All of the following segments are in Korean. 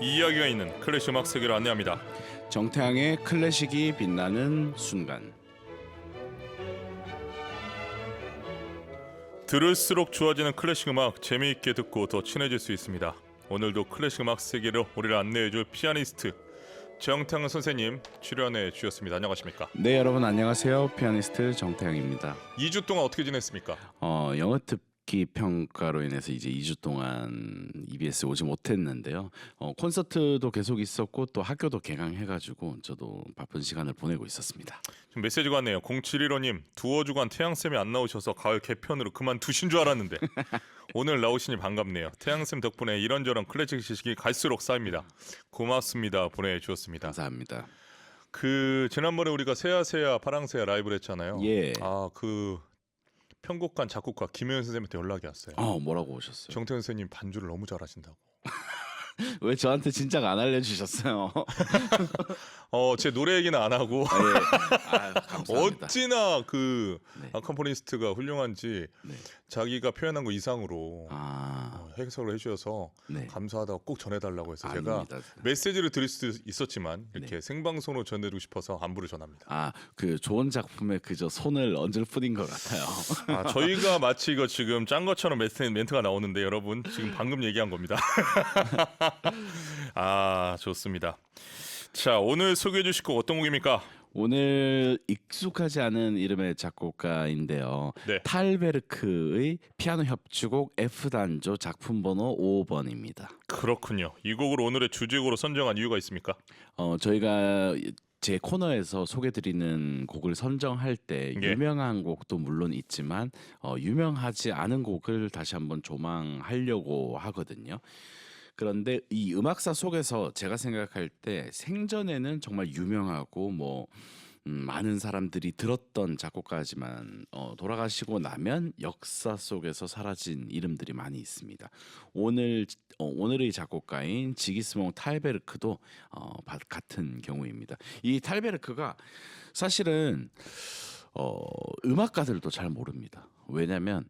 이야기가 있는 클래식 음악 세계를 안내합니다. 정태양의 클래식이 빛나는 순간. 들을수록 좋아지는 클래식 음악, 재미있게 듣고 더 친해질 수 있습니다. 오늘도 클래식 음악 세계로 우리를 안내해줄 피아니스트 정태양 선생님 출연해 주셨습니다. 안녕하십니까? 네, 여러분 안녕하세요. 피아니스트 정태양입니다. 2주 동안 어떻게 지냈습니까? 영어 듣기 평가로 인해서 이제 2주 동안 EBS 오지 못했는데요. 콘서트도 계속 있었고 또 학교도 개강해가지고 저도 바쁜 시간을 보내고 있었습니다. 지금 메시지가 왔네요. 0715님, 두어 주간 태양쌤이 안 나오셔서 가을 개편으로 그만두신 줄 알았는데 오늘 나오시니 반갑네요. 태양쌤 덕분에 이런저런 클래식 지식이 갈수록 쌓입니다. 고맙습니다. 보내주셨습니다. 감사합니다. 지난번에 우리가 새야 파랑새야 라이브를 했잖아요. 예. 그 편곡가 작곡가 김효연 선생님한테 연락이 왔어요. 뭐라고 오셨어요? 정태현 선생님 반주를 너무 잘하신다고. 왜 저한테 진작 안 알려주셨어요? 제 노래 얘기는 안 하고 감사합니다. 어찌나 네. 아컴포니스트가 훌륭한지 네. 자기가 표현한 거 이상으로 해석을 해주셔서 네. 감사하다고 꼭 전해달라고 해서 아닙니다. 제가 메시지를 드릴 수도 있었지만 이렇게 생방송으로 전해드리고 싶어서 안부를 전합니다. 그 좋은 작품에 그저 손을 얹을 뿐인 것 같아요. 저희가 마치 이거 지금 짠 것처럼 멘트가 나오는데 여러분 지금 방금 얘기한 겁니다. 좋습니다. 자, 오늘 소개해 주실 곡 어떤 곡입니까? 오늘 익숙하지 않은 이름의 작곡가인데요. 네. 탈베르크의 피아노 협주곡 F단조 작품 번호 5번입니다. 그렇군요. 이 곡을 오늘의 주제곡으로 선정한 이유가 있습니까? 저희가 제 코너에서 소개드리는 곡을 선정할 때 예. 유명한 곡도 물론 있지만 유명하지 않은 곡을 다시 한번 조망하려고 하거든요. 그런데 이 음악사 속에서 제가 생각할 때 생전에는 정말 유명하고 많은 사람들이 들었던 작곡가지만 돌아가시고 나면 역사 속에서 사라진 이름들이 많이 있습니다. 오늘의 작곡가인 지기스몽 탈베르크도 같은 경우입니다. 이 탈베르크가 사실은 음악가들도 잘 모릅니다. 왜냐하면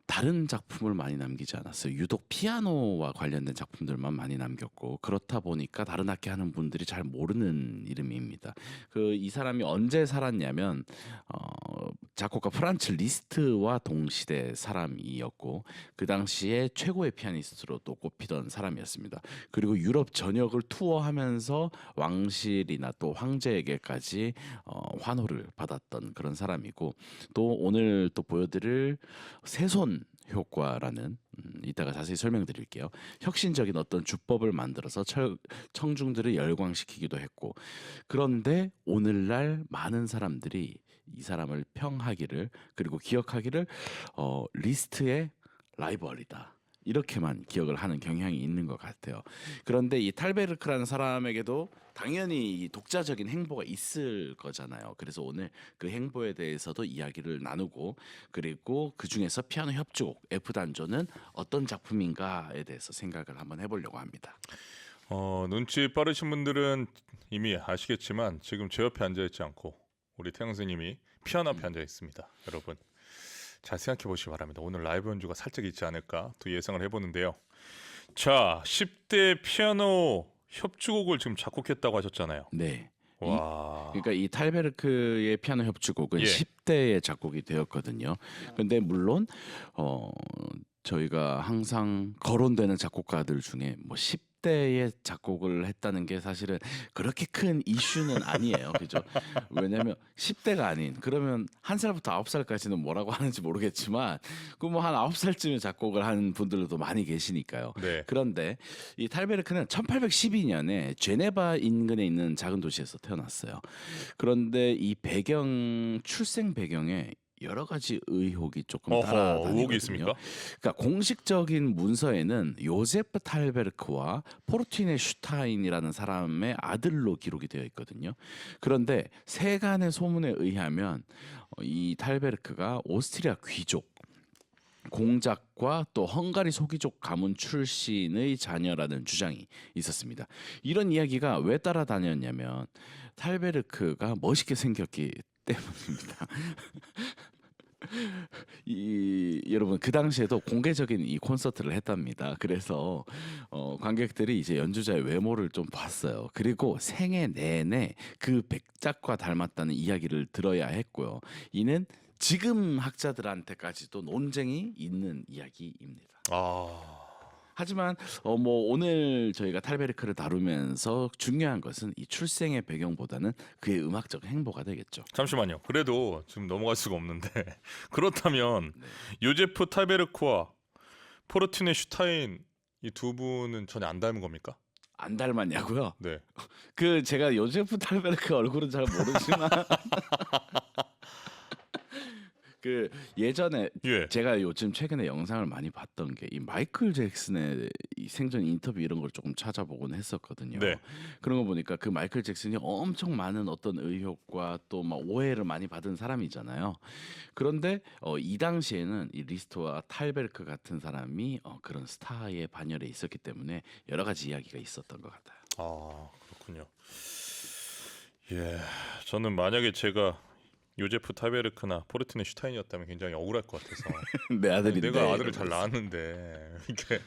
다른 작품을 많이 남기지 않았어요. 유독 피아노와 관련된 작품들만 많이 남겼고, 그렇다 보니까 다른 악기 하는 분들이 잘 모르는 이름입니다. 이 사람이 언제 살았냐면 작곡가 프란츠 리스트와 동시대 사람이었고, 그 당시에 최고의 피아니스트로 또 꼽히던 사람이었습니다. 그리고 유럽 전역을 투어하면서 왕실이나 또 황제에게까지 환호를 받았던 그런 사람이고, 또 오늘 또 보여드릴 세손 효과라는 이따가 자세히 설명드릴게요. 혁신적인 어떤 주법을 만들어서 청중들을 열광시키기도 했고, 그런데 오늘날 많은 사람들이 이 사람을 평하기를, 그리고 기억하기를 리스트의 라이벌이다, 이렇게만 기억을 하는 경향이 있는 것 같아요. 그런데 이 탈베르크라는 사람에게도 당연히 이 독자적인 행보가 있을 거잖아요. 그래서 오늘 그 행보에 대해서도 이야기를 나누고, 그리고 그 중에서 피아노 협주곡 F단조는 어떤 작품인가에 대해서 생각을 한번 해보려고 합니다. 눈치 빠르신 분들은 이미 아시겠지만 지금 제 옆에 앉아있지 않고 우리 태양 선생님이 피아노 앞에 앉아있습니다. 여러분 잘 생각해 보시기 바랍니다. 오늘 라이브 연주가 살짝 있지 않을까 또 예상을 해보는데요. 자, 10대 피아노 협주곡을 지금 작곡했다고 하셨잖아요. 네. 와. 그러니까 이 탈베르크의 피아노 협주곡은 10대에 작곡이 되었거든요. 근데 물론 저희가 항상 거론되는 작곡가들 중에 10대에 작곡을 했다는 게 사실은 그렇게 큰 이슈는 아니에요. 그죠? 왜냐하면 10대가 아닌, 그러면 1살부터 9살까지는 뭐라고 하는지 모르겠지만 한 9살쯤에 작곡을 한 분들도 많이 계시니까요. 네. 그런데 이 탈베르크는 1812년에 제네바 인근에 있는 작은 도시에서 태어났어요. 그런데 이 출생 배경에 여러 가지 의혹이 조금 따라다니거든요. 의혹이 있습니까? 그러니까 공식적인 문서에는 요제프 탈베르크와 포르티네 슈타인이라는 사람의 아들로 기록이 되어 있거든요. 그런데 세간의 소문에 의하면 이 탈베르크가 오스트리아 귀족, 공작과 또 헝가리 소귀족 가문 출신의 자녀라는 주장이 있었습니다. 이런 이야기가 왜 따라다녔냐면 탈베르크가 멋있게 생겼기 때문입니다. 여러분 그 당시에도 공개적인 이 콘서트를 했답니다. 그래서 관객들이 이제 연주자의 외모를 좀 봤어요. 그리고 생애 내내 그 백작과 닮았다는 이야기를 들어야 했고요. 이는 지금 학자들한테까지도 논쟁이 있는 이야기입니다. 아, 하지만 뭐 오늘 저희가 탈베르크를 다루면서 중요한 것은 이 출생의 배경보다는 그의 음악적 행보가 되겠죠. 잠시만요. 그래도 지금 넘어갈 수가 없는데 그렇다면 네. 요제프 탈베르크와 포르티네 슈타인 이 두 분은 전혀 안 닮은 겁니까? 안 닮았냐고요? 네. 그 제가 요제프 탈베르크 얼굴은 잘 모르지만 그 예전에 예. 제가 요즘 최근에 영상을 많이 봤던 게 이 마이클 잭슨의 이 생전 인터뷰 이런 걸 조금 찾아보곤 했었거든요. 네. 그런 거 보니까 그 마이클 잭슨이 엄청 많은 어떤 의혹과 또 막 오해를 많이 받은 사람이잖아요. 그런데 이 당시에는 이 리스트와 탈베르크 같은 사람이 그런 스타의 반열에 있었기 때문에 여러 가지 이야기가 있었던 것 같아요. 아, 그렇군요. 예. 저는 만약에 제가 요제프 탈베르크나 포르티네 슈타인이었다면 굉장히 억울할 것 같아서 내 아니, 아들인데 내가 아들을 이러면서. 잘 낳았는데 이게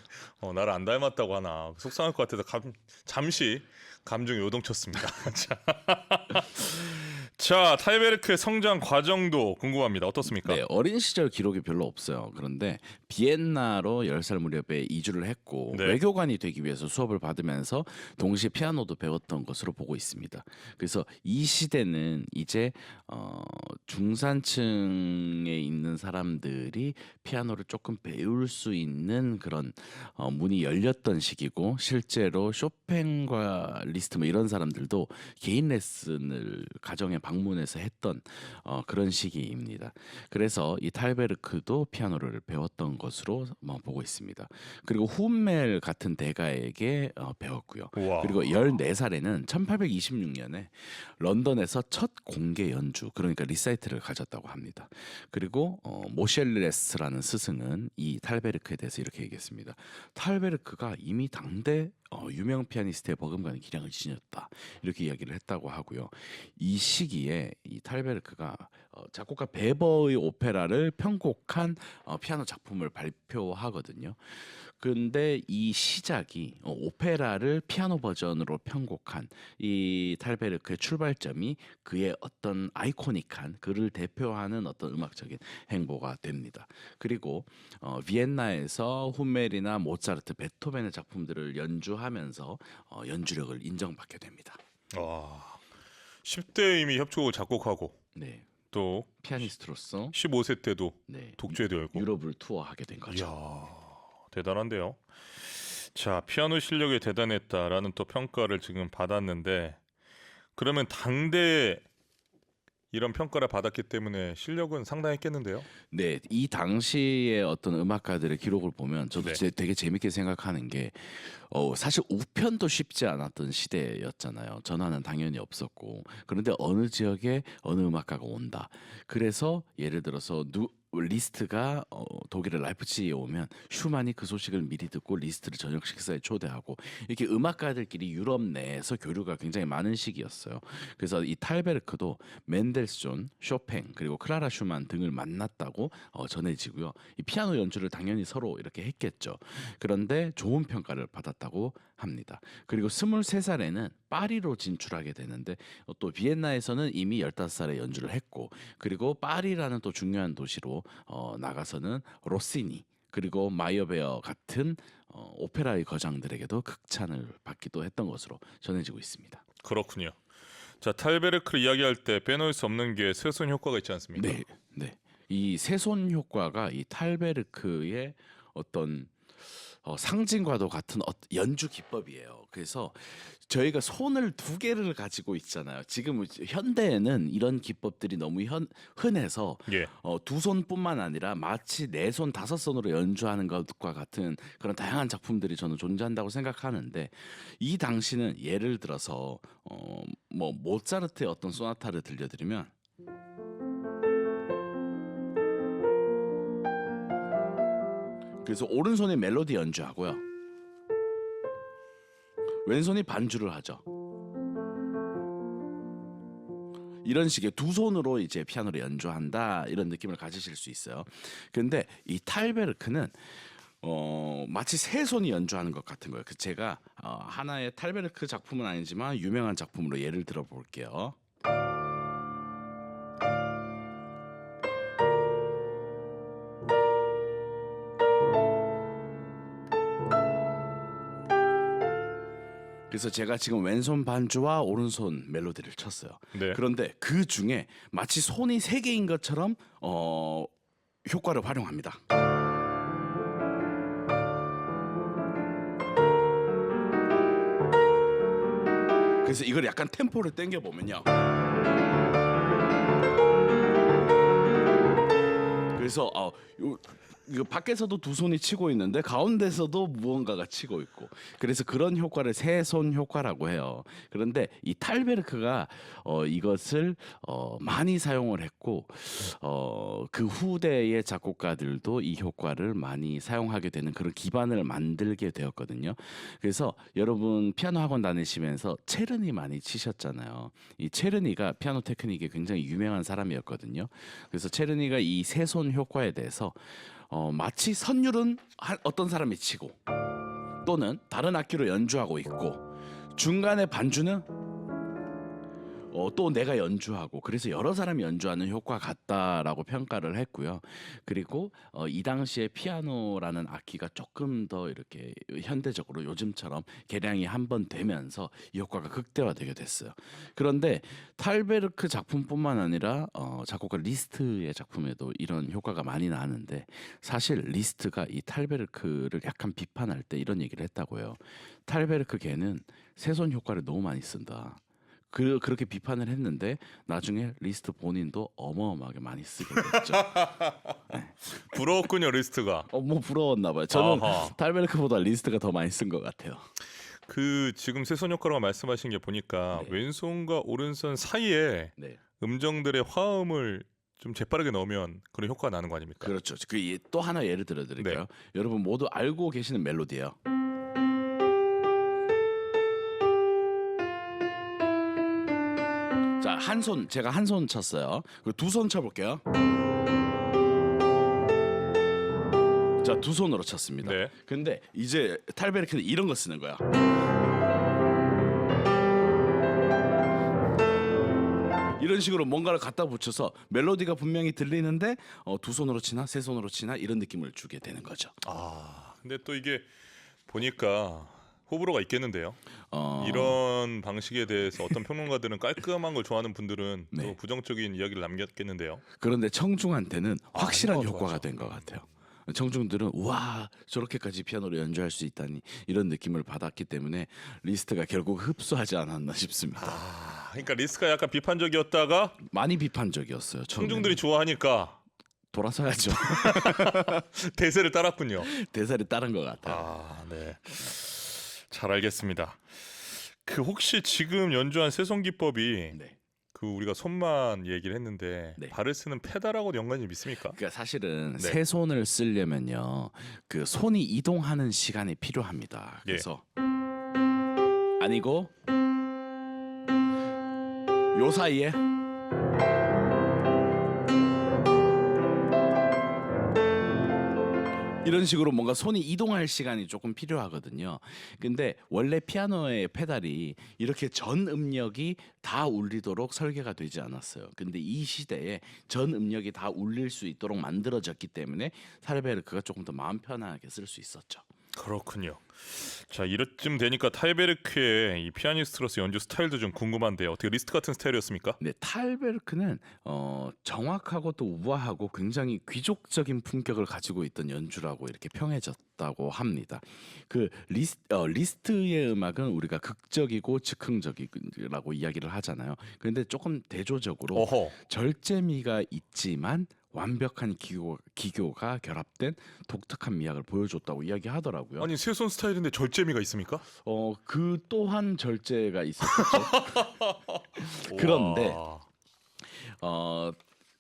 나를 안 닮았다고 하나 속상할 것 같아서 잠시 감정이 요동쳤습니다. 자, 자, 탈베르크의 성장 과정도 궁금합니다. 어떻습니까? 네, 어린 시절 기록이 별로 없어요. 그런데 비엔나로 10살 무렵에 이주를 했고 네. 외교관이 되기 위해서 수업을 받으면서 동시에 피아노도 배웠던 것으로 보고 있습니다. 그래서 이 시대는 이제 중산층에 있는 사람들이 피아노를 조금 배울 수 있는 그런 문이 열렸던 시기고 실제로 쇼팽과 리스트 뭐 이런 사람들도 개인 레슨을 가정에 방문해서 했던 그런 시기입니다. 그래서 이 탈베르크도 피아노를 배웠던 것으로 보고 있습니다. 그리고 훈멜 같은 대가에게 배웠고요. 우와. 그리고 14살에는 1826년에 런던에서 첫 공개 연주 그러니까 리사이트를 가졌다고 합니다. 그리고 모셸레스라는 스승은 이 탈베르크에 대해서 이렇게 얘기했습니다. 탈베르크가 이미 당대 유명 피아니스트의 버금가는 기량을 지녔다 이렇게 이야기를 했다고 하고요. 이 시기에 이 탈베르크가 작곡가 베버의 오페라를 편곡한 피아노 작품을 발표하거든요. 근데 이 시작이 오페라를 피아노 버전으로 편곡한 이 탈베르크의 출발점이 그의 어떤 아이코닉한 그를 대표하는 어떤 음악적인 행보가 됩니다. 그리고 비엔나에서 훈멜이나 모차르트, 베토벤의 작품들을 연주하면서 연주력을 인정받게 됩니다. 와. 10대에 이미 협주곡을 작곡하고 네, 또 피아니스트로서 15세 때도 네, 독주에도 열고. 유럽을 투어하게 된 거죠. 이야. 대단한데요. 자, 피아노 실력이 대단했다라는 또 평가를 지금 받았는데 그러면 당대에 이런 평가를 받았기 때문에 실력은 상당했겠는데요. 네, 이 당시의 어떤 음악가들의 기록을 보면 저도 네. 되게 재밌게 생각하는 게 사실 우편도 쉽지 않았던 시대였잖아요. 전화는 당연히 없었고 그런데 어느 지역에 어느 음악가가 온다. 그래서 예를 들어서 리스트가 독일의 라이프치히에 오면 슈만이 그 소식을 미리 듣고 리스트를 저녁 식사에 초대하고 이렇게 음악가들끼리 유럽 내에서 교류가 굉장히 많은 시기였어요. 그래서 이 탈베르크도 멘델스존, 쇼팽 그리고 클라라 슈만 등을 만났다고 전해지고요. 이 피아노 연주를 당연히 서로 이렇게 했겠죠. 그런데 좋은 평가를 받았다고 합니다. 그리고 23살에는 파리로 진출하게 되는데 또 비엔나에서는 이미 15살에 연주를 했고 그리고 파리라는 또 중요한 도시로 나가서는 로시니 그리고 마이어베어 같은 오페라의 거장들에게도 극찬을 받기도 했던 것으로 전해지고 있습니다. 그렇군요. 자, 탈베르크를 이야기할 때 빼놓을 수 없는 게 쇠손 효과가 있지 않습니까? 네, 네. 이 세손 효과가 이 탈베르크의 어떤 상징과도 같은 연주 기법이에요. 그래서 저희가 손을 두 개를 가지고 있잖아요. 지금 현대에는 이런 기법들이 너무 흔해서 예. 두 손뿐만 아니라 마치 네 손, 다섯 손으로 연주하는 것과 같은 그런 다양한 작품들이 저는 존재한다고 생각하는데 이 당시는 예를 들어서 뭐 모차르트의 어떤 소나타를 들려드리면 그래서 오른손이 멜로디 연주하고요. 왼손이 반주를 하죠. 이런 식의 두 손으로 이제 피아노를 연주한다 이런 느낌을 가지실 수 있어요. 근데 이 탈베르크는 마치 세 손이 연주하는 것 같은 거예요. 그 제가 하나의 탈베르크 작품은 아니지만 유명한 작품으로 예를 들어 볼게요. 그래서 제가 지금 왼손 반주와 오른손 멜로디를 쳤어요. 네. 그런데 그 중에 마치 손이 세 개인 것처럼 효과를 활용합니다. 그래서 이걸 약간 템포를 당겨 보면요. 그래서 이거 밖에서도 두 손이 치고 있는데 가운데서도 무언가가 치고 있고 그래서 그런 효과를 세 손 효과라고 해요. 그런데 이 탈베르크가 이것을 많이 사용을 했고 그 후대의 작곡가들도 이 효과를 많이 사용하게 되는 그런 기반을 만들게 되었거든요. 그래서 여러분 피아노 학원 다니시면서 체르니 많이 치셨잖아요. 이 체르니가 피아노 테크닉에 굉장히 유명한 사람이었거든요. 그래서 체르니가 이 세 손 효과에 대해서 마치 선율은 어떤 사람이 치고 또는 다른 악기로 연주하고 있고 중간에 반주는 또 내가 연주하고 그래서 여러 사람이 연주하는 효과 같다라고 평가를 했고요. 그리고 이 당시에 피아노라는 악기가 조금 더 이렇게 현대적으로 요즘처럼 개량이 한번 되면서 이 효과가 극대화되게 됐어요. 그런데 탈베르크 작품뿐만 아니라 작곡가 리스트의 작품에도 이런 효과가 많이 나는데 사실 리스트가 이 탈베르크를 약간 비판할 때 이런 얘기를 했다고요. 탈베르크 걔는 세손 효과를 너무 많이 쓴다. 그렇게 비판을 했는데 나중에 리스트 본인도 어마어마하게 많이 쓰게 됐죠. 부러웠군요 리스트가. 뭐 부러웠나 봐요. 저는 아하. 탈베르크보다 리스트가 더 많이 쓴 것 같아요. 그 지금 세손 효과라고 말씀하신 게 보니까 네. 왼손과 오른손 사이에 네, 음정들의 화음을 좀 재빠르게 넣으면 그런 효과가 나는 거 아닙니까? 그렇죠. 또 하나 예를 들어드릴까요? 네. 여러분 모두 알고 계시는 멜로디예요. 자, 제가 한 손 쳤어요. 그리고 두 손 쳐볼게요. 자, 두 손으로 쳤습니다. 네. 근데 이제 탈베르크는 이런 거 쓰는 거야. 이런 식으로 뭔가를 갖다 붙여서 멜로디가 분명히 들리는데 두 손으로 치나 세 손으로 치나 이런 느낌을 주게 되는 거죠. 근데 또 이게 보니까 호불호가 있겠는데요. 이런 방식에 대해서 어떤 평론가들은 깔끔한 걸 좋아하는 분들은 네. 또 부정적인 이야기를 남겼겠는데요. 그런데 청중한테는 확실한 효과가 효과가 된 것 같아요. 청중들은 와 저렇게까지 피아노를 연주할 수 있다니 이런 느낌을 받았기 때문에 리스트가 결국 흡수하지 않았나 싶습니다. 그러니까 리스트가 약간 비판적이었다가 많이 비판적이었어요. 처음에는. 청중들이 좋아하니까 돌아서야죠. 대세를 따랐군요. 대사를 따른 것 같아요. 네. 잘 알겠습니다. 그 혹시 지금 연주한 세손 기법이 네. 그 우리가 손만 얘기를 했는데 네. 발을 쓰는 페달하고도 연관이 좀 있습니까? 그러니까 사실은 네. 세 손을 쓰려면요, 그 손이 이동하는 시간이 필요합니다. 예. 그래서 아니고 요 사이에 이런 식으로 뭔가 손이 이동할 시간이 조금 필요하거든요. 근데 원래 피아노의 페달이 이렇게 전 음력이 다 울리도록 설계가 되지 않았어요. 근데 이 시대에 전 음력이 다 울릴 수 있도록 만들어졌기 때문에 탈베르크가 조금 더 마음 편하게 쓸 수 있었죠. 그렇군요. 자, 이렇쯤 되니까 탈베르크의 이 피아니스트로서 연주 스타일도 좀 궁금한데요. 어떻게 리스트 같은 스타일이었습니까? 네, 탈베르크는 정확하고 또 우아하고 굉장히 귀족적인 품격을 가지고 있던 연주라고 이렇게 평해졌다고 합니다. 그 리스트의 음악은 우리가 극적이고 즉흥적이라고 이야기를 하잖아요. 그런데 조금 대조적으로 어허. 절제미가 있지만 완벽한 기교가 결합된 독특한 미학을 보여줬다고 이야기하더라고요. 아니 세손 스타일인데 절제미가 있습니까? 그 또한 절제가 있었죠. 그런데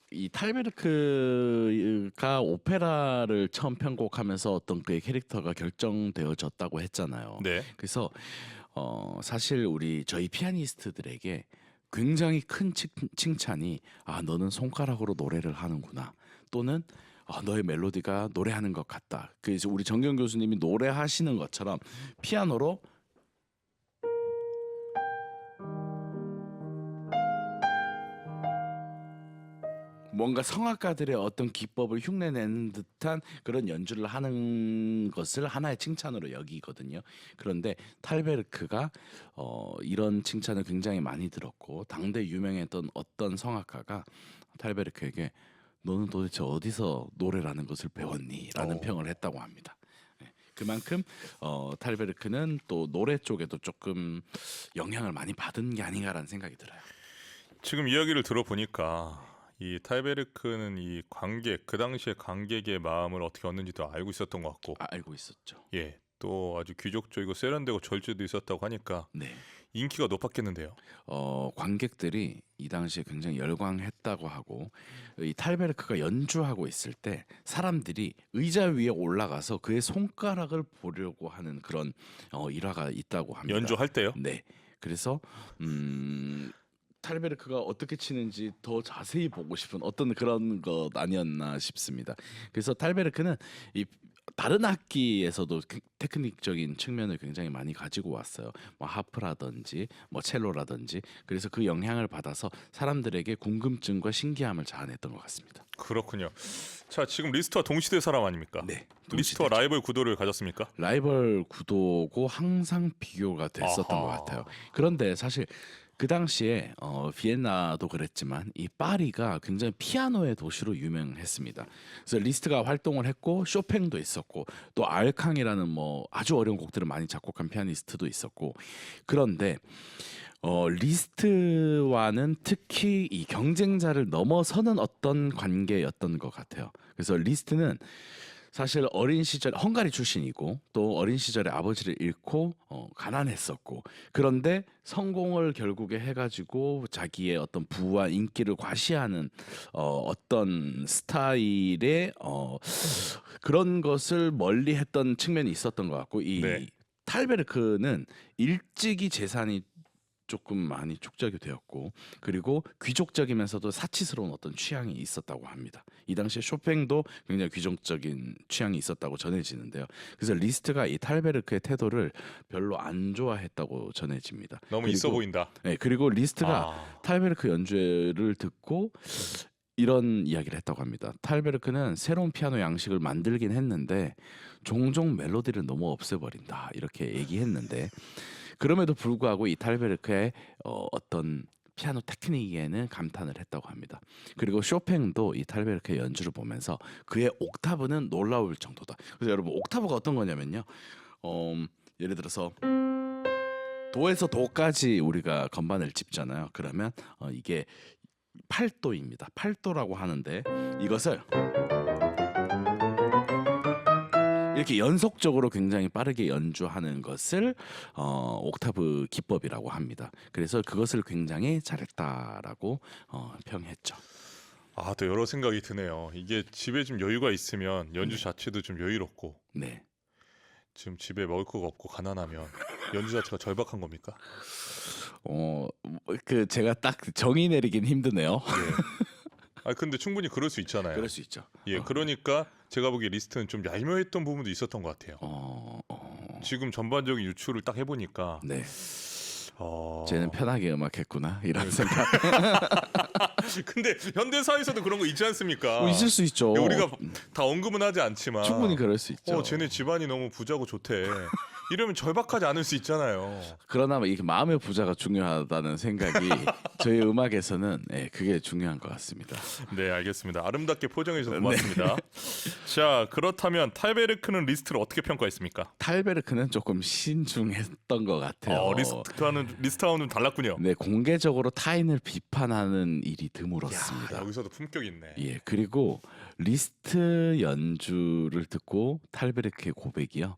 이 탈베르크가 오페라를 처음 편곡하면서 어떤 그의 캐릭터가 결정되어졌다고 했잖아요. 네. 그래서 사실 저희 피아니스트들에게 굉장히 큰 칭찬이 너는 손가락으로 노래를 하는구나 또는 너의 멜로디가 노래하는 것 같다. 그래서 우리 정경 교수님이 노래하시는 것처럼 피아노로 뭔가 성악가들의 어떤 기법을 흉내내는 듯한 그런 연주를 하는 것을 하나의 칭찬으로 여기거든요. 그런데 탈베르크가 이런 칭찬을 굉장히 많이 들었고 당대 유명했던 어떤 성악가가 탈베르크에게 너는 도대체 어디서 노래라는 것을 배웠니? 라는 평을 했다고 합니다. 그만큼 탈베르크는 또 노래 쪽에도 조금 영향을 많이 받은 게 아닌가라는 생각이 들어요. 지금 이야기를 들어보니까 이 탈베르크는 이 관객, 그 당시에 관객의 마음을 어떻게 얻는지도 알고 있었던 것 같고, 알고 있었죠. 예, 또 아주 귀족적이고 세련되고 절제도 있었다고 하니까 네. 인기가 높았겠는데요. 관객들이 이 당시에 굉장히 열광했다고 하고 이 탈베르크가 연주하고 있을 때 사람들이 의자 위에 올라가서 그의 손가락을 보려고 하는 그런 일화가 있다고 합니다. 연주할 때요? 네. 그래서 탈베르크가 어떻게 치는지 더 자세히 보고 싶은 어떤 그런 것 아니었나 싶습니다. 그래서 탈베르크는 이 다른 악기에서도 테크닉적인 측면을 굉장히 많이 가지고 왔어요. 뭐 하프라든지 뭐 첼로라든지. 그래서 그 영향을 받아서 사람들에게 궁금증과 신기함을 자아냈던 것 같습니다. 그렇군요. 자, 지금 리스트와 동시대 사람 아닙니까? 네. 리스트와 라이벌 구도를 가졌습니까? 라이벌 구도고 항상 비교가 됐었던 아하. 것 같아요. 그런데 사실 그 당시에 비엔나도 그랬지만 이 파리가 굉장히 피아노의 도시로 유명했습니다. 그래서 리스트가 활동을 했고 쇼팽도 있었고 또 알캉이라는 뭐 아주 어려운 곡들을 많이 작곡한 피아니스트도 있었고 그런데 리스트와는 특히 이 경쟁자를 넘어서는 어떤 관계였던 것 같아요. 그래서 리스트는 사실 어린 시절 헝가리 출신이고 또 어린 시절에 아버지를 잃고 가난했었고 그런데 성공을 결국에 해가지고 자기의 어떤 부와 인기를 과시하는 어떤 스타일의 그런 것을 멀리했던 측면이 있었던 것 같고 이 네. 탈베르크는 일찍이 재산이 조금 많이 축적이 되었고 그리고 귀족적이면서도 사치스러운 어떤 취향이 있었다고 합니다. 이 당시에 쇼팽도 굉장히 귀족적인 취향이 있었다고 전해지는데요. 그래서 리스트가 이 탈베르크의 태도를 별로 안 좋아했다고 전해집니다. 너무 있어 보인다. 네, 그리고 리스트가 탈베르크 연주를 듣고 이런 이야기를 했다고 합니다. 탈베르크는 새로운 피아노 양식을 만들긴 했는데 종종 멜로디를 너무 없애버린다 이렇게 얘기했는데 그럼에도 불구하고 이 탈베르크의 어떤 피아노 테크닉에는 감탄을 했다고 합니다. 그리고 쇼팽도 이 탈베르크의 연주를 보면서 그의 옥타브는 놀라울 정도다. 그래서 여러분 옥타브가 어떤 거냐면요. 예를 들어서 도에서 도까지 우리가 건반을 짚잖아요. 그러면 이게 8도입니다. 8도라고 하는데 이것을 이렇게 연속적으로 굉장히 빠르게 연주하는 것을 옥타브 기법이라고 합니다. 그래서 그것을 굉장히 잘했다라고 평했죠. 아, 또 여러 생각이 드네요. 이게 집에 좀 여유가 있으면 연주 자체도 좀 여유롭고 네. 지금 집에 먹을 거가 없고 가난하면 연주 자체가 절박한 겁니까? 그 제가 딱 정의 내리긴 힘드네요. 예. 아, 근데 충분히 그럴 수 있잖아요. 그럴 수 있죠. 예, 그러니까 제가 보기에 리스트는 좀 얄미웠던 부분도 있었던 것 같아요. 지금 전반적인 유출을 딱 해보니까 네. 쟤는 편하게 음악했구나 이런 생각. 근데 현대사에서도 그런 거 있지 않습니까? 있을 수 있죠. 우리가 다 언급은 하지 않지만 충분히 그럴 수 있죠. 쟤네 집안이 너무 부자고 좋대. 이러면 절박하지 않을 수 있잖아요. 그러나 이게 마음의 부자가 중요하다는 생각이 저희 음악에서는 그게 중요한 것 같습니다. 네, 알겠습니다. 아름답게 포장해 주셔서 고맙습니다. 자, 그렇다면 탈베르크는 리스트를 어떻게 평가했습니까? 탈베르크는 조금 신중했던 것 같아요. 리스트와는 달랐군요. 네, 공개적으로 타인을 비판하는 일이 드물었습니다. 야, 여기서도 품격 있네. 예, 그리고 리스트 연주를 듣고 탈베르크의 고백이요.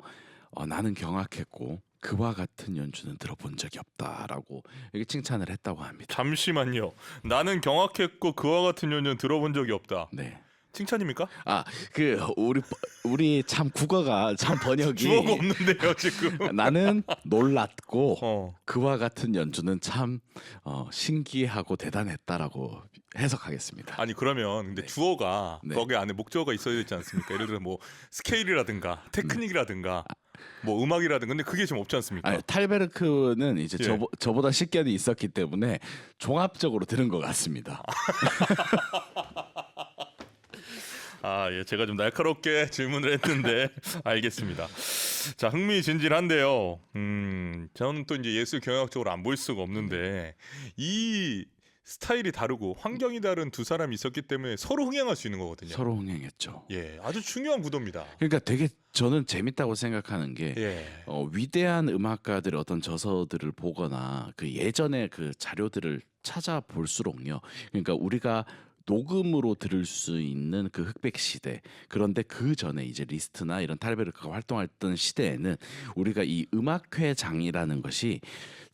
나는 경악했고 그와 같은 연주는 들어본 적이 없다라고 이렇게 칭찬을 했다고 합니다. 잠시만요. 나는 경악했고 그와 같은 연주는 들어본 적이 없다. 네, 칭찬입니까? 우리 참 국어가 참 번역이 주어가 없는데요 지금. 나는 놀랐고 어. 그와 같은 연주는 참 신기하고 대단했다라고 해석하겠습니다. 아니 그러면 근데 네. 주어가 네. 거기 안에 목적어가 있어야 되지 않습니까? 예를 들어 뭐 스케일이라든가 테크닉이라든가 뭐 음악이라든가 근데 그게 지금 없지 않습니까? 아니, 탈베르크는 이제 예. 저보다 식견이 있었기 때문에 종합적으로 들은 것 같습니다. 아, 예, 제가 좀 날카롭게 질문을 했는데 알겠습니다. 자, 흥미진진한데요. 저는 또 이제 예술 경영학적으로 안 볼 수가 없는데 이 스타일이 다르고 환경이 다른 두 사람이 있었기 때문에 서로 흥행할 수 있는 거거든요. 서로 흥행했죠. 예, 아주 중요한 구도입니다. 그러니까 되게 저는 재밌다고 생각하는 게 예, 위대한 음악가들의 어떤 저서들을 보거나 그 예전의 그 자료들을 찾아볼수록요. 그러니까 우리가 녹음으로 들을 수 있는 그 흑백 시대 그런데 그 전에 이제 리스트나 이런 탈베르크가 활동했던 시대에는 우리가 이 음악회장이라는 것이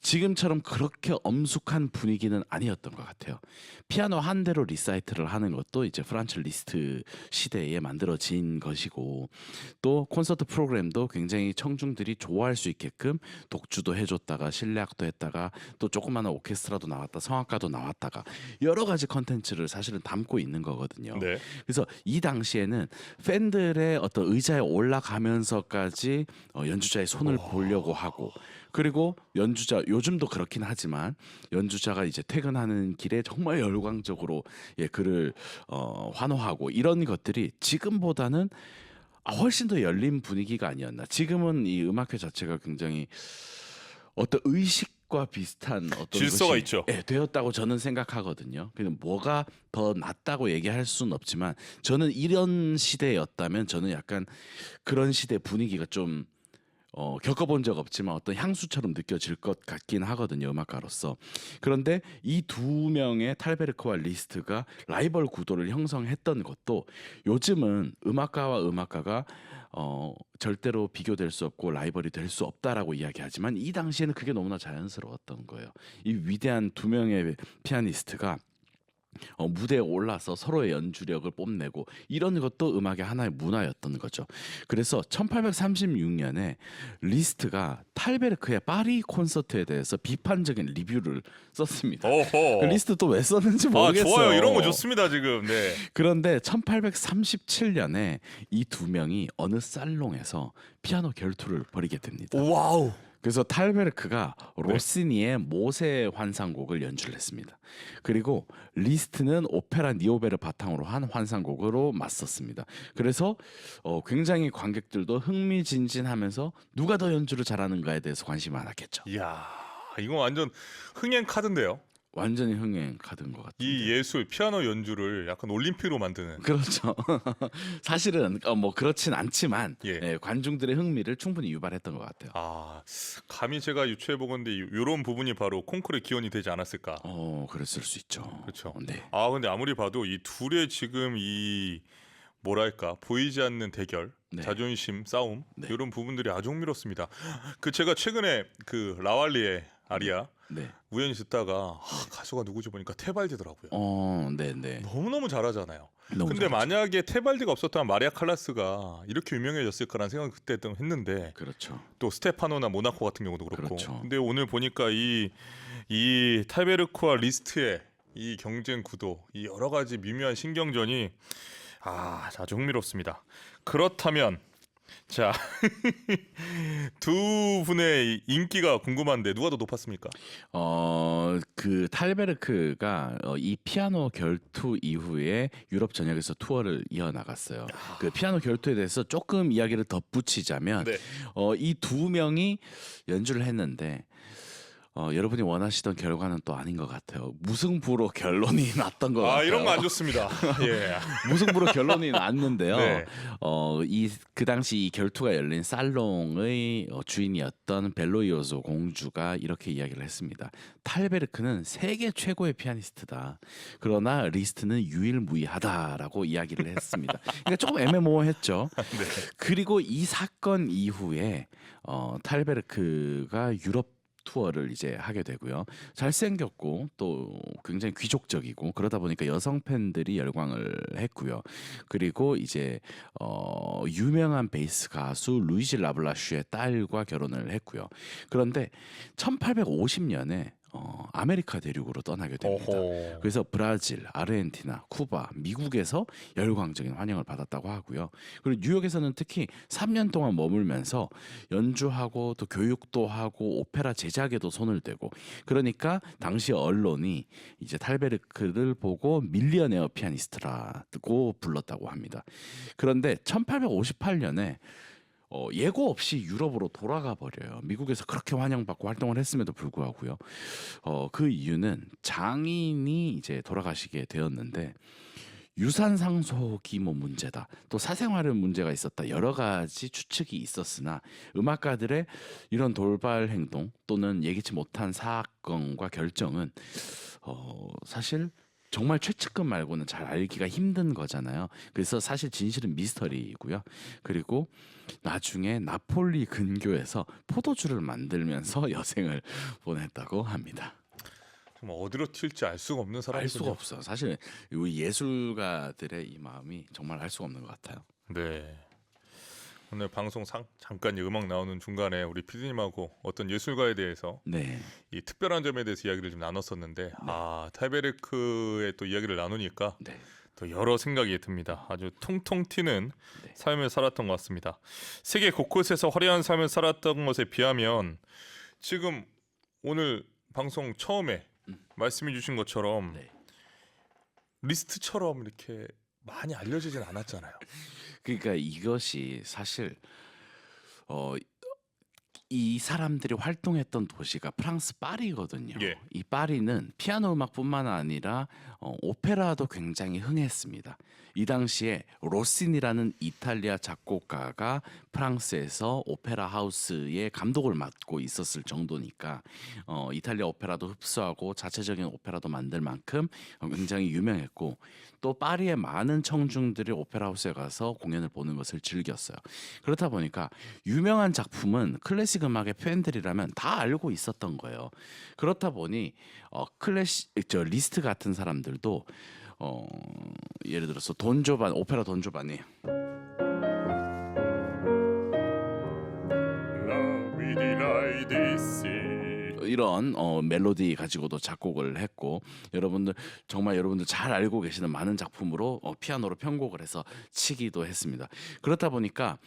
지금처럼 그렇게 엄숙한 분위기는 아니었던 것 같아요. 피아노 한 대로 리사이트를 하는 것도 이제 프란츠 리스트 시대에 만들어진 것이고 또 콘서트 프로그램도 굉장히 청중들이 좋아할 수 있게끔 독주도 해줬다가 실내악도 했다가 또 조그마한 오케스트라도 나왔다 성악가도 나왔다가 여러 가지 컨텐츠를 사실은 담고 있는 거거든요. 네, 그래서 이 당시에는 팬들의 어떤 의자에 올라가면서까지 연주자의 손을 보려고 하고 그리고 연주자 요즘도 그렇긴 하지만 연주자가 이제 퇴근하는 길에 정말 열광적으로 그를 환호하고 이런 것들이 지금보다는 훨씬 더 열린 분위기가 아니었나. 지금은 이 음악회 자체가 굉장히 어떤 의식과 비슷한 어떤 질서가 것이, 있죠. 되었다고 저는 생각하거든요. 그냥 뭐가 더 낫다고 얘기할 수는 없지만 저는 이런 시대였다면 저는 약간 그런 시대 분위기가 좀 겪어본 적 없지만 어떤 향수처럼 느껴질 것 같긴 하거든요 음악가로서. 그런데 이 두 명의 탈베르크와 리스트가 라이벌 구도를 형성했던 것도 요즘은 음악가와 음악가가 절대로 비교될 수 없고 라이벌이 될 수 없다라고 이야기하지만 이 당시에는 그게 너무나 자연스러웠던 거예요. 이 위대한 두 명의 피아니스트가 무대에 올라서 서로의 연주력을 뽐내고 이런 것도 음악의 하나의 문화였던 거죠. 그래서 1836년에 리스트가 탈베르크의 파리 콘서트에 대해서 비판적인 리뷰를 썼습니다. 오호. 그 리스트 또 왜 썼는지 모르겠어요. 좋아요. 이런 거 좋습니다 지금. 네. 그런데 1837년에 이 두 명이 어느 살롱에서 피아노 결투를 벌이게 됩니다. 와우. 그래서 탈베르크가 로시니의 모세 환상곡을 연주를 했습니다. 그리고 리스트는 오페라 니오베를 바탕으로 한 환상곡으로 맞섰습니다. 그래서 굉장히 관객들도 흥미진진하면서 누가 더 연주를 잘하는가에 대해서 관심이 많았겠죠. 이야, 이거 완전 흥행 카드인데요. 완전히 흥행 카드인 것 같아요. 이 예술 피아노 연주를 약간 올림픽으로 만드는. 그렇죠. 사실은 뭐 그렇진 않지만 예. 관중들의 흥미를 충분히 유발했던 것 같아요. 아, 감히 제가 유추해 보건데 이런 부분이 바로 콩쿠르의 기원이 되지 않았을까. 그랬을 수 있죠. 그렇죠. 네. 아, 근데 아무리 봐도 이 둘의 지금 이 뭐랄까 보이지 않는 대결, 네. 자존심 싸움 네. 이런 부분들이 아주 흥미롭습니다. 그 제가 최근에 그 라왈리의 아리아 네. 우연히 듣다가 가수가 누구지 보니까 테발디더라고요. 네네. 너무너무 잘하잖아요. 너무 근데 잘하죠. 만약에 테발디가 없었다면 마리아 칼라스가 이렇게 유명해졌을까라는 생각을 그때 좀 했는데 그렇죠. 또 스테파노나 모나코 같은 경우도 그렇고. 그렇죠. 근데 오늘 보니까 이 탈베르크와 리스트의 이 경쟁 구도, 이 여러 가지 미묘한 신경전이 아주 흥미롭습니다. 그렇다면 자, 두 분의 인기가 궁금한데 누가 더 높았습니까? 그 탈베르크가 이 피아노 결투 이후에 유럽 전역에서 투어를 이어나갔어요. 그 피아노 결투에 대해서 조금 이야기를 덧붙이자면 네. 이 두 명이 연주를 했는데 여러분이 원하시던 결과는 또 아닌 것 같아요. 무승부로 결론이 났던 것 같아요. 이런 거 안 좋습니다. 예. 무승부로 결론이 났는데요. 네. 그 당시 이 결투가 열린 살롱의 주인이었던 벨로이오소 공주가 이렇게 이야기를 했습니다. 탈베르크는 세계 최고의 피아니스트다. 그러나 리스트는 유일무이하다라고 이야기를 했습니다. 그러니까 조금 애매모호했죠. 네. 그리고 이 사건 이후에 탈베르크가 유럽 투어를 이제 하게 되고요. 잘생겼고 또 굉장히 귀족적이고 그러다 보니까 여성 팬들이 열광을 했고요. 그리고 이제 유명한 베이스 가수 루이지 라블라슈의 딸과 결혼을 했고요. 그런데 1850년에 아메리카 대륙으로 떠나게 됩니다. 어허. 그래서 브라질, 아르헨티나, 쿠바, 미국에서 열광적인 환영을 받았다고 하고요. 그리고 뉴욕에서는 특히 3년 동안 머물면서 연주하고 또 교육도 하고 오페라 제작에도 손을 대고 그러니까 당시 언론이 이제 탈베르크를 보고 밀리어네어 피아니스트라고 불렀다고 합니다. 그런데 1858년에 예고 없이 유럽으로 돌아가 버려요. 미국에서 그렇게 환영받고 활동을 했음에도 불구하고요. 그 이유는 장인이 이제 돌아가시게 되었는데 유산 상속이 뭐 문제다. 또 사생활의 문제가 있었다. 여러 가지 추측이 있었으나 음악가들의 이런 돌발 행동 또는 예기치 못한 사건과 결정은 사실 정말 최측근 말고는 잘 알기가 힘든 거잖아요. 그래서 사실 진실은 미스터리이고요. 그리고 나중에 나폴리 근교에서 포도주를 만들면서 여생을 보냈다고 합니다. 정말 어디로 튈지 알 수가 없는 알 사람이군요. 수가 없어. 사실 이 예술가들의 이 마음이 정말 알 수가 없는 것 같아요. 네. 오늘 방송 잠깐 이 음악 나오는 중간에 우리 PD님하고 어떤 예술가에 대해서 네, 이 특별한 점에 대해서 이야기를 좀 나눴었는데 탈베르크의 또 이야기를 나누니까 네, 또 여러 생각이 듭니다. 아주 통통 튀는 네. 삶을 살았던 것 같습니다. 세계 곳곳에서 화려한 삶을 살았던 것에 비하면 지금 오늘 방송 처음에 말씀해 주신 것처럼 네. 리스트처럼 이렇게 많이 알려지진 않았잖아요. 그러니까 이것이 사실 이 사람들이 활동했던 도시가 프랑스 파리거든요. 예. 이 파리는 피아노 음악뿐만 아니라 오페라도 굉장히 흥했습니다. 이 당시에 로시니라는 이탈리아 작곡가가 프랑스에서 오페라 하우스의 감독을 맡고 있었을 정도니까 이탈리아 오페라도 흡수하고 자체적인 오페라도 만들 만큼 굉장히 유명했고 또 파리의 많은 청중들이 오페라 하우스에 가서 공연을 보는 것을 즐겼어요. 그렇다 보니까 유명한 작품은 클래식 음악의 팬들이라면 다 알고 있었던 거예요. 그렇다 보니 리스트 같은 사람들도 예를 들어서 돈조반 오페라 돈조반이 이런 멜로디 가지고도 작곡을 했고 여러분들 잘 알고 계시는 많은 작품으로 피아노로 편곡을 해서 치기도 했습니다. 그렇다 보니까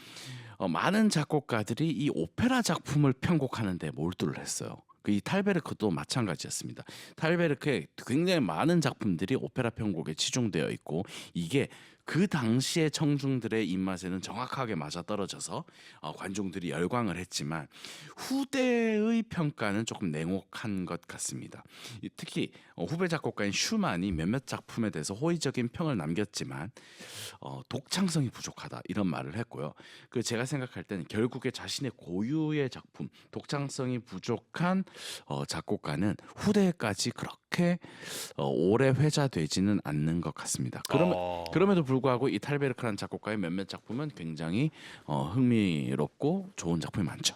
많은 작곡가들이 이 오페라 작품을 편곡하는데 몰두를 했어요. 이 탈베르크도 마찬가지였습니다. 탈베르크의 굉장히 많은 작품들이 오페라 편곡에 치중되어 있고 이게 그 당시의 청중들의 입맛에는 정확하게 맞아떨어져서 관중들이 열광을 했지만 후대의 평가는 조금 냉혹한 것 같습니다. 특히 후배 작곡가인 슈만이 몇몇 작품에 대해서 호의적인 평을 남겼지만 독창성이 부족하다 이런 말을 했고요. 그 제가 생각할 때는 결국에 자신의 고유의 작품, 독창성이 부족한 작곡가는 후대까지 그렇게 오래 회자되지는 않는 것 같습니다. 그럼에도 불구하고 이 탈베르크라는 작곡가의 몇몇 작품은 굉장히 흥미롭고 좋은 작품이 많죠.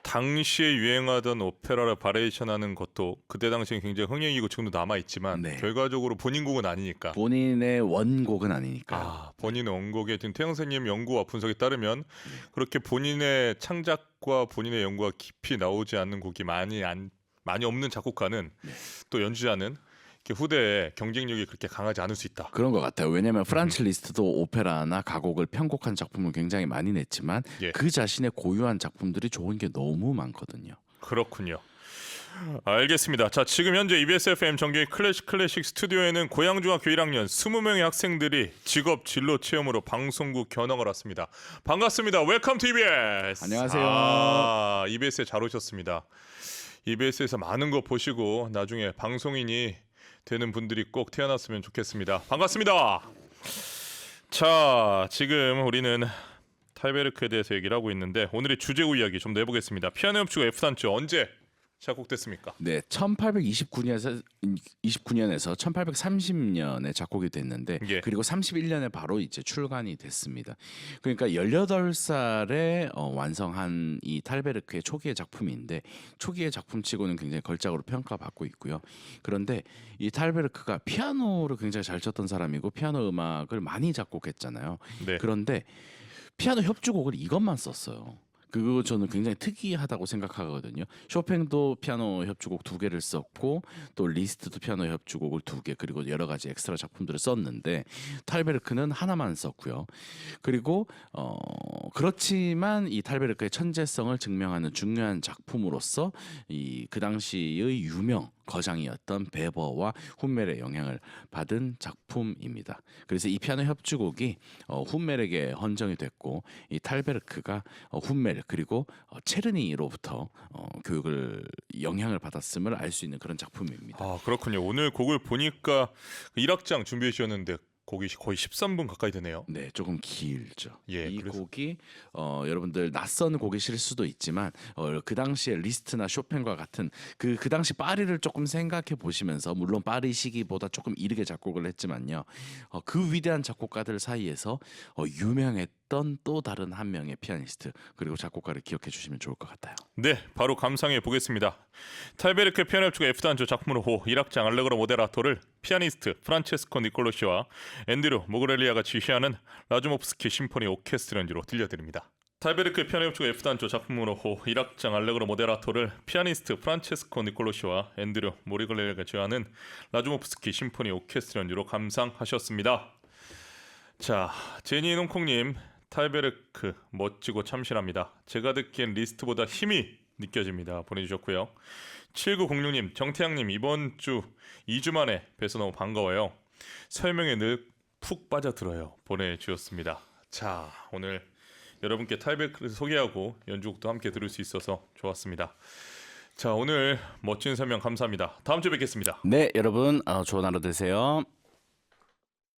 당시에 유행하던 오페라를 바리에이션하는 것도 그때 당시에 굉장히 흥행이고 지금도 남아 있지만 네. 결과적으로 본인 곡은 아니니까. 본인의 원곡은 아니니까요. 본인의 원곡에 지금 태영생님 연구와 분석에 따르면 그렇게 본인의 창작과 본인의 연구가 깊이 나오지 않는 곡이 많이 없는 작곡가는 또 연주자는 이렇게 후대에 경쟁력이 그렇게 강하지 않을 수 있다. 그런 것 같아요. 왜냐하면 프란츠 리스트도 오페라나 가곡을 편곡한 작품을 굉장히 많이 냈지만 예. 그 자신의 고유한 작품들이 좋은 게 너무 많거든요. 그렇군요. 알겠습니다. 자, 지금 현재 EBS FM 정규의 클래식 스튜디오에는 고양중학교 1학년 20명의 학생들이 직업 진로 체험으로 방송국 견학을 왔습니다. 반갑습니다. 웰컴 투 EBS. 안녕하세요. EBS에 잘 오셨습니다. EBS에서 많은 거 보시고 나중에 방송인이 되는 분들이 꼭 태어났으면 좋겠습니다. 반갑습니다. 자, 지금 우리는 탈베르크에 대해서 얘기를 하고 있는데 오늘의 주제구 이야기 좀 더 해보겠습니다. 피아노 협주가 F단조 언제 작곡됐습니까? 네, 1829년에서 1830년에 작곡이 됐는데 예. 그리고 31년에 바로 이제 출간이 됐습니다. 그러니까 18살에 완성한 이 탈베르크의 초기의 작품인데 초기의 작품치고는 굉장히 걸작으로 평가받고 있고요. 그런데 이 탈베르크가 피아노를 굉장히 잘 쳤던 사람이고 피아노 음악을 많이 작곡했잖아요. 네. 그런데 피아노 협주곡을 이것만 썼어요. 그거 저는 굉장히 특이하다고 생각하거든요. 쇼팽도 피아노 협주곡 2개를 썼고 또 리스트도 피아노 협주곡을 2개 그리고 여러 가지 엑스트라 작품들을 썼는데 탈베르크는 하나만 썼고요. 그리고 그렇지만 이 탈베르크의 천재성을 증명하는 중요한 작품으로서 이 그 당시의 유명 거장이었던 베버와 훈멜의 영향을 받은 작품입니다. 그래서 이 피아노 협주곡이 훈멜에게 헌정이 됐고 이 탈베르크가 훈멜 그리고 체르니로부터 교육을 영향을 받았음을 알 수 있는 그런 작품입니다. 아 그렇군요. 오늘 곡을 보니까 1악장 준비해 주셨는데 곡이 거의 13분 가까이 되네요. 네, 조금 길죠. 예, 이 그래서- 곡이 여러분들 낯선 곡이실 수도 있지만 그 당시에 리스트나 쇼팽과 같은 그 당시 파리를 조금 생각해 보시면서 물론 파리 시기보다 조금 이르게 작곡을 했지만요. 그 위대한 작곡가들 사이에서 유명했던 또 다른 한 명의 피아니스트 그리고 작곡가를 기억해 주시면 좋을 것 같아요. 네, 바로 감상해 보겠습니다. 탈베르크 피아노 협주곡 F단조 작품으로 호 1악장 알레그로 모데라토를 피아니스트 프란체스코 니콜로시와 앤드류 모그렐리아가 지휘하는 라주모프스키 심포니 오케스트라 연주로 들려드립니다. 탈베르크 피아노 협주곡 F단조 작품으로 호 1악장 알레그로 모데라토를 피아니스트 프란체스코 니콜로시와 앤드류 모리글렐리아가 지휘하는 라주모프스키 심포니 오케스트라 연주로 감상하셨습니다. 자, 제니농콩님 탈베르크 멋지고 참신합니다. 제가 듣기엔 리스트보다 힘이 느껴집니다. 보내주셨고요. 7906님 정태양님 이번 주 2주 만에 뵈서 너무 반가워요. 설명에 늘 푹 빠져들어요. 보내주셨습니다. 자 오늘 여러분께 탈베르크를 소개하고 연주곡도 함께 들을 수 있어서 좋았습니다. 자 오늘 멋진 설명 감사합니다. 다음 주에 뵙겠습니다. 네, 여러분 좋은 하루 되세요.